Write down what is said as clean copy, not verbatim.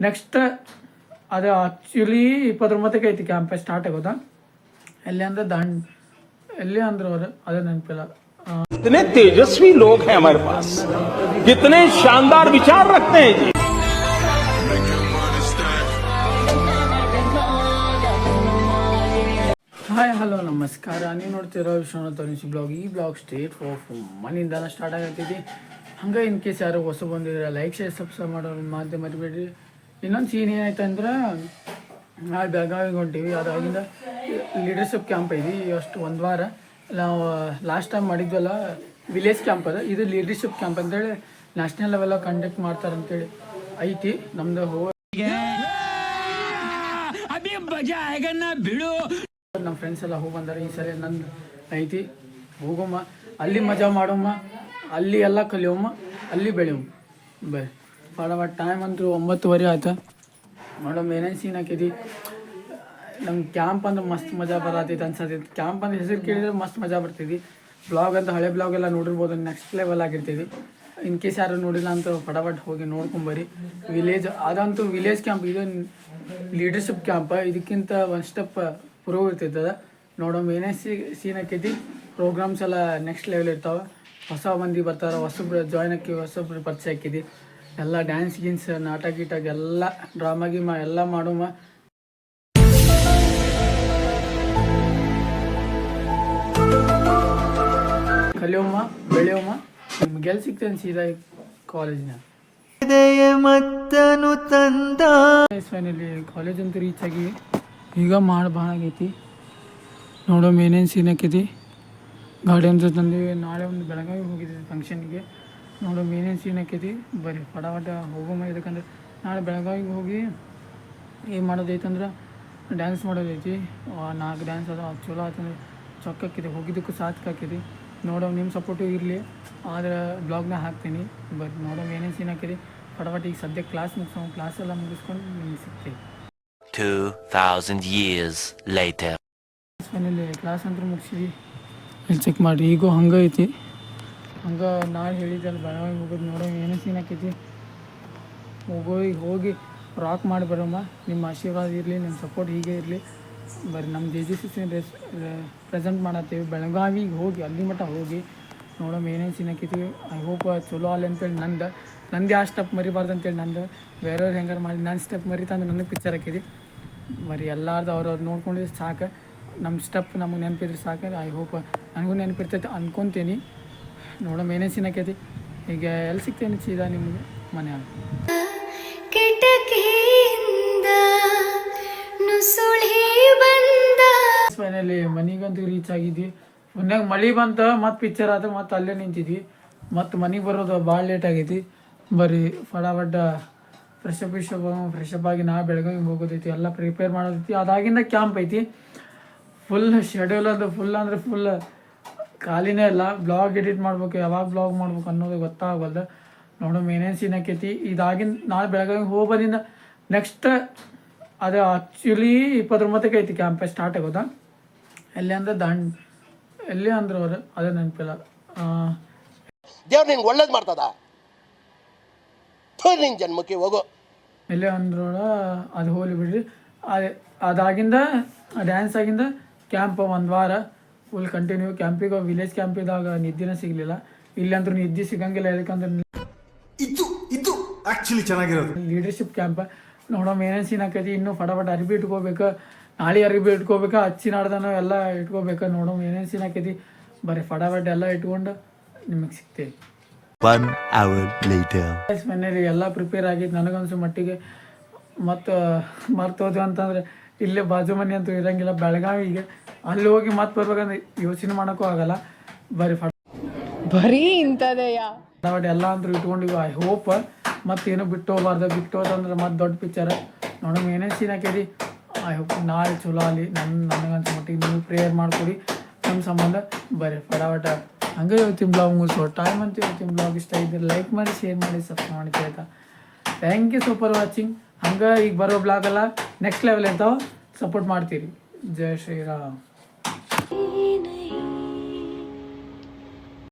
Next ಅದು actually 29 ಐತಿ camp start ಆಗೋದಾ. ಎಲ್ಲಿ ಅಂದ್ರೆ ಎಲ್ಲಿ ಅಂದ್ರೆ ಅವರು ಅದೇ ನೆನಪಿಲ್ಲ. कितने तेजस्वी लोग हैं हमारे पास, कितने शानदार विचार रखते हैं जी. ಹಾಯ್ ಹಲೋ ನಮಸ್ಕಾರ. ನೀವು ನೋಡ್ತಿರೋ ವಿಶ್ವನಾಥ್ ಬ್ಲಾಗ್. ಈ ಬ್ಲಾಗ್ ಸ್ಟೇಟ್ ಆಫ್ ಮನೆಯಿಂದಾನ ಸ್ಟಾರ್ಟ್ ಆಗತ್ತೈತಿ. ಹಂಗೆ ಇನ್ ಕೇಸ್ ಯಾರು ಹೊಸ ಬಂದಿದ್ರೆ ಲೈಕ್ ಶೇರ್ ಸಬ್ಸ್ಕ್ರೈಬ್ ಮಾಡೋರು ಮಾಧ್ಯಮ ಮರಿಬೇಡ್ರಿ. ಇನ್ನೊಂದು ಸೀನ್ ಏನಾಯ್ತು ಅಂದ್ರೆ ನಾಳೆ ಬೆಳಗಾವಿಗೆ ಹೊಂಟೀವಿ. ಅದಾಗಿಂದ ಲೀಡರ್ಶಿಪ್ ಕ್ಯಾಂಪ್ ಐತಿ. ಅಷ್ಟು ಒಂದು ವಾರ ನಾವು ಲಾಸ್ಟ್ ಟೈಮ್ ಮಾಡಿದ್ವಲ್ಲ ವಿಲೇಜ್ ಕ್ಯಾಂಪ್ ಅದ. ಇದು ಲೀಡರ್ಶಿಪ್ ಕ್ಯಾಂಪ್ ಅಂತೇಳಿ ನ್ಯಾಷನಲ್ ಲೆವೆಲ್ ಕಂಡಕ್ಟ್ ಮಾಡ್ತಾರೆ ಅಂತೇಳಿ ಐತಿ. ನಮ್ದು ನಮ್ಮ ಫ್ರೆಂಡ್ಸ್ ಎಲ್ಲ ಹೋಗಿ ಬಂದಾರೆ. ಈ ಸರಿ ನಂದು ಐತಿ. ಹೋಗಮ್ಮ, ಅಲ್ಲಿ ಮಜಾ ಮಾಡೋಮ್ಮ, ಅಲ್ಲಿ ಎಲ್ಲ ಕಲಿಯೋಮ್ಮ, ಅಲ್ಲಿ ಬೆಳೆಯಮ್ಮ. ಬರ್ರಿ ಮಾಡಮ್ಮ. ಟೈಮ್ ಅಂತೂ 9:30 ಆಯ್ತು. ಮೇಡಮ್ ಏನೇನು ಸೀನ್ ಹಾಕಿದಿ. ನಮ್ಮ ಕ್ಯಾಂಪ್ ಅಂದ್ರೆ ಮಸ್ತ್ ಮಜಾ ಬರತೈತೆ ಅನ್ಸತೈತಿ. ಕ್ಯಾಂಪ್ ಅಂದ್ರೆ ಹೆಸರು ಕೇಳಿದ್ರೆ ಮಸ್ತ್ ಮಜಾ ಬರ್ತಿದ್ವಿ. ಬ್ಲಾಗ್ ಅಂತ ಹಳೆ ಬ್ಲಾಗ್ ಎಲ್ಲ ನೋಡಿರ್ಬೋದು. ನೆಕ್ಸ್ಟ್ ಲೆವೆಲ್ ಆಗಿರ್ತೀವಿ. ಇನ್ ಕೇಸ್ ಯಾರು ನೋಡಿಲ್ಲ ಅಂತ ಫಟಾಫಟ್ ಹೋಗಿ ನೋಡ್ಕೊಂಬರಿ. ಅದಂತೂ ವಿಲೇಜ್ ಕ್ಯಾಂಪ್. ಇದು ಲೀಡರ್ಶಿಪ್ ಕ್ಯಾಂಪ್. ಇದಕ್ಕಿಂತ ಒಂದು ಸ್ಟೆಪ್ ಪುರೋ ಇರ್ತೈತದ. ನೋಡೋಣ ಏನೇ ಸೀನ್ ಹಾಕೈತಿ. ಪ್ರೋಗ್ರಾಮ್ಸ್ ಎಲ್ಲ ನೆಕ್ಸ್ಟ್ ಲೆವೆಲ್ ಇರ್ತಾವೆ. ಹೊಸ ಮಂದಿ ಬರ್ತಾರೆ, ಹೊಸಬ್ರು ಜಾಯ್ನ್ ಹಾಕಿ, ಹೊಸಬ್ರು ಪರಿಚಯ ಹಾಕಿದ್ವಿ. ಎಲ್ಲ ಡ್ಯಾನ್ಸ್ ಗೀನ್ಸ್, ನಾಟಕ ಗೀಟಾಗ ಎಲ್ಲ ಡ್ರಾಮಾ ಗೀಮಾ ಎಲ್ಲ ಮಾಡೋಮ. ಕಲಿಯೋಮ್ಮ, ಬೆಳೆಯೋಮ್ಮ. ನಿಮ್ಗೆಲ್ಲಿ ಸಿಗ್ತೇನೆ ಸೀದಾ ಕಾಲೇಜ್ನ. ಫೈನಲಿ ಕಾಲೇಜ್ ಅಂತೂ ರೀಚ್ ಆಗಿವಿ. ಈಗ ಮಾಡಿ ಭಾಳ ಆಗೈತಿ. ನೋಡೋಮ್ ಏನೇನು ಸೀನ್ ಹಾಕೈತಿ. ಗಾಡಿ ಅಂತ ತಂದೀವಿ. ನಾಳೆ ಒಂದು ಬೆಳಗಾವಿಗೆ ಹೋಗಿದ್ದೀವಿ ಫಂಕ್ಷನ್ಗೆ. ನೋಡೋಮ್ ಏನೇನು ಸೀನ್ ಹಾಕೈತಿ. ಬರ್ರಿ ಫಟಾಫಟ ಹೋಗೋಮ. ಇದಕ್ಕಂದ್ರೆ ನಾಳೆ ಬೆಳಗಾವಿಗೆ ಹೋಗಿ ಏನು ಮಾಡೋದೈತಂದ್ರೆ ಡ್ಯಾನ್ಸ್ ಮಾಡೋದೈತಿ. 4 ಡ್ಯಾನ್ಸ್ ಅದ. ಚಲೋ ಆಯ್ತಂದ್ರೆ ಚೊಕ್ಕಾಕಿದೆ. ಹೋಗಿದ್ದಕ್ಕೂ ಸಾತ್ಕಾಕಿದೆ. ನೋಡೋಮ್ ನಿಮ್ಮ ಸಪೋರ್ಟು ಇರಲಿ. ಆದರೆ ಬ್ಲಾಗ್ನ ಹಾಕ್ತೀನಿ. ಬರ್ರಿ ನೋಡೋಮ್ ಏನೇನು ಸೀನ್ ಹಾಕಿರಿ. ಫಟಾಫಟ್ ಈಗ ಸದ್ಯಕ್ಕೆ ಕ್ಲಾಸ್ ಮುಗಿಸೋಣ. ಕ್ಲಾಸ್ ಎಲ್ಲ ಮುಗಿಸ್ಕೊಂಡು ನಿಮ್ಗೆ ಸಿಗ್ತೀವಿ. 2000 years later. ಫೈನಲಿ ಕ್ಲಾಸ್ ಅಂತೂ ಮುಗಿಸಿದ್ವಿ. ಇಲ್ಲಿ ಚೆಕ್ ಮಾಡಿ. ಈಗೂ ಹಂಗೆ ಐತಿ. ಹಂಗೆ ನಾಳೆ ಹೇಳಿದ್ದಲ್ಲ ಬೆಳಗಾವಿಗೆ ಹೋಗೋದು. ನೋಡೋಣ ಏನೇ ಸೀನ್ ಹಾಕೈತಿ. ಹೋಗಿ ರಾಕ್ ಮಾಡಿ ಬರೋಮ್ಮ. ನಿಮ್ಮ ಆಶೀರ್ವಾದ ಇರಲಿ, ನಿಮ್ಮ ಸಪೋರ್ಟ್ ಹೀಗೆ ಇರಲಿ. ಬರ್ರಿ ನಮ್ಮ JGCC ಪ್ರೆಸೆಂಟ್ ಮಾಡತ್ತೀವಿ. ಬೆಳಗಾವಿಗೆ ಹೋಗಿ ಅಲ್ಲಿ ಮಟ್ಟ ಹೋಗಿ ನೋಡೋಣ ಏನೇನು ಸೀನ್ ಹಾಕೈತಿ. ಐ ಹೋಪ್ ಚಲೋ ಅಲ್ಲ ಅಂತೇಳಿ ನಂದು ಯಾವ ಸ್ಟೆಪ್ ಮರಿಬಾರ್ದು ಅಂತೇಳಿ ನಂದು. ಬೇರೆಯವ್ರು ಹೆಂಗಾರು ಮಾಡಿ ನನ್ನ ಸ್ಟೆಪ್ ಮರಿತಂದ್ರೆ ನನಗೆ ಪಿಕ್ಚರ್ ಹಾಕಿದ್ವಿ. ಬರೀ ಎಲ್ಲಾರ್ದು ಅವ್ರವ್ರು ನೋಡ್ಕೊಂಡಿದ್ರೆ ಸಾಕು. ನಮ್ಮ ಸ್ಟೆಪ್ ನಮಗೆ ನೆನಪಿದ್ರೆ ಸಾಕು. ಐ ಹೋಪ್ ನನಗೂ ನೆನಪಿರ್ತೈತೆ ಅನ್ಕೊತೀನಿ. ನೋಡೋಣ ಏನೇನು ಸೀನ್ ಹಾಕೈತಿ. ಈಗ ಎಲ್ಲಿ ಸಿಗ್ತೇನೆ ಸೀದಾ ನಿಮಗೆ ಮನೆ. Finally ಮನೆಗಂತೂ reach ಆಗಿದ್ವಿ. ಮೊನ್ನೆಗೆ ಮಳೆ ಬಂತ, ಮತ್ತು ಪಿಕ್ಚರ್ ಆತ, ಮತ್ತು ಅಲ್ಲೇ ನಿಂತಿದ್ವಿ. ಮತ್ತು ಮನೆಗೆ ಬರೋದು ಭಾಳ ಲೇಟ್ ಆಗೈತಿ. ಬರೀ ಫಟಾಫಟ ಫ್ರೆಶ್ ಅಪ್ ಆಗಿ ನಾ ಬೆಳಗಾವಿಗೆ ಹೋಗೋದೈತಿ. ಎಲ್ಲ ಪ್ರಿಪೇರ್ ಮಾಡೋದೈತಿ. ಅದಾಗಿಂದ ಕ್ಯಾಂಪ್ ಐತಿ. ಫುಲ್ ಶೆಡ್ಯೂಲ್ ಅದು. ಫುಲ್ ಅಂದರೆ ಫುಲ್ ಖಾಲಿನೇ ಇಲ್ಲ. ಬ್ಲಾಗ್ ಎಡಿಟ್ ಮಾಡ್ಬೇಕು, ಯಾವಾಗ ಬ್ಲಾಗ್ ಮಾಡ್ಬೇಕು ಅನ್ನೋದು ಗೊತ್ತಾಗಲ್ದು. ನೋಡೋಣ ಏನೇನು ಸೀನ್ ಹಾಕೈತಿ. ಇದಾಗಿಂದ ನಾಳೆ ಬೆಳಗಾವಿಗೆ ಹೋಗೋದಿಂದ ನೆಕ್ಸ್ಟ್ ಅದು ಆ್ಯಕ್ಚುಲಿ 29 ಐತಿ ಕ್ಯಾಂಪ್ ಸ್ಟಾರ್ಟ್ ಆಗೋದಾ. ಎಲ್ಲಿ ಅಂದ್ರೆ ಎಲ್ಲಿ ಅಂದ್ರೆ ಅವರು ಅದೇ ನೆನಪಿಲ್ಲ. ದೇವ್ರು ನಿಂಗೆ ಒಳ್ಳೇದು ಮಾಡ್ತದ. ನಿನ್ನ ಜನ್ಮಕ್ಕೆ ಹೋಗೋ ಎಲ್ಲೇ ಅಂದ್ರೋಳ ಅದು ಹೋಲಿ ಬಿಡ್ರಿ. ಅದಾಗಿಂದ ಡ್ಯಾನ್ಸ್ ಆಗಿಂದ ಕ್ಯಾಂಪ್ 1 ವಾರ ಫುಲ್ ಕಂಟಿನ್ಯೂ. ಕ್ಯಾಂಪಿಗೆ ವಿಲೇಜ್ ಕ್ಯಾಂಪಿದಾಗ ನಿದ್ದಿನ ಸಿಗಲಿಲ್ಲ. ಇಲ್ಲಂದ್ರೂ ನಿದ್ದೆ ಸಿಗಂಗಿಲ್ಲ. ಯಾಕಂದ್ರೆ ಇದು ಆ್ಯಕ್ಚುಲಿ ಚೆನ್ನಾಗಿರೋದು ಲೀಡರ್ಶಿಪ್ ಕ್ಯಾಂಪ್. ನೋಡೋಣ ಏನೇನು ಸೀನ್ ಹಾಕೈತಿ. ಇನ್ನೂ ಫಟಾಫಟ್ ಅರ್ಬಿ ಇಟ್ಕೋಬೇಕು. ನಾಳೆ ಅರ್ಬಿ ಇಟ್ಕೋಬೇಕು. ಹಚ್ಚಿ ನಾಡ್ದನೋ ಎಲ್ಲ ಇಟ್ಕೋಬೇಕು. ನೋಡೋಣ ಏನೇನು ಸೀನ್ ಹಾಕೈತಿ. ಬರೀ ಫಟಾಫಟ್ ಎಲ್ಲ ಇಟ್ಕೊಂಡು ನಿಮಗೆ ಸಿಗ್ತೇವೆ. 1 hour later. ಮನೇಲಿ ಎಲ್ಲ ಪ್ರಿಪೇರ್ ಆಗಿದ್ದು ನನಗನ್ಸು ಮಟ್ಟಿಗೆ. ಮತ್ತು ಮರ್ತೋದ್ವಿ ಅಂತಂದರೆ ಇಲ್ಲೇ ಬಾಜು ಮನೆ ಅಂತೂ ಇರೋಂಗಿಲ್ಲ ಬೆಳಗಾವಿಗೆ. ಅಲ್ಲಿ ಹೋಗಿ ಮತ್ತೆ ಬರ್ಬೇಕಂದ್ರೆ ಯೋಚನೆ ಮಾಡೋಕ್ಕೂ ಆಗಲ್ಲ. ಬರೀ ಇಂಥದೆಯಾ ಫಟಾಫಟ್ ಎಲ್ಲ ಅಂತೂ ಇಟ್ಕೊಂಡಿವಿ. ಐ ಹೋಪ್ ಮತ್ತೇನು ಬಿಟ್ಟು ಹೋದಂದ್ರೆ ಮತ್ತೆ ದೊಡ್ಡ ಪಿಕ್ಚರ್. ನೋಡೋಣ ಏನೇನು ಸೀನ್ ಹಾಕಿರಿ. ಐ ಹೋಪ್ ನಾಳೆ ಚಲೋ ಅಲ್ಲಿ. ನನಗನ್ಸು ಮಟ್ಟಿಗೆ ನೀವು ಪ್ರೇಯರ್ ಮಾಡಿಕೊಡಿ ನಮ್ಮ ಸಂಬಂಧ. ಬರೀ ಫಟಾಫಟ ಹಂಗೆ ಇವತ್ತಿನ ಬ್ಲಾಗ್ ಮುಗಿಸೋ ಟೈಮ್ ಅಂತ. ಇವತ್ತಿನ ಬ್ಲಾಗ್ ಇಷ್ಟ ಇದ್ದರೆ ಲೈಕ್ ಮಾಡಿ, ಶೇರ್ ಮಾಡಿ, ಸಬ್ಸ್ಕ್ರೈಬ್ ಮಾಡಿ ಆಯ್ತಾ. Thank you super watching. ಹಂಗೆ ಈಗ ಬರೋ ಬ್ಲಾಗೆಲ್ಲ ನೆಕ್ಸ್ಟ್ ಲೆವೆಲ್ ಇರ್ತಾವೆ. ಸಪೋರ್ಟ್ ಮಾಡ್ತೀರಿ. ಜೈ ಶ್ರೀರಾಮ್.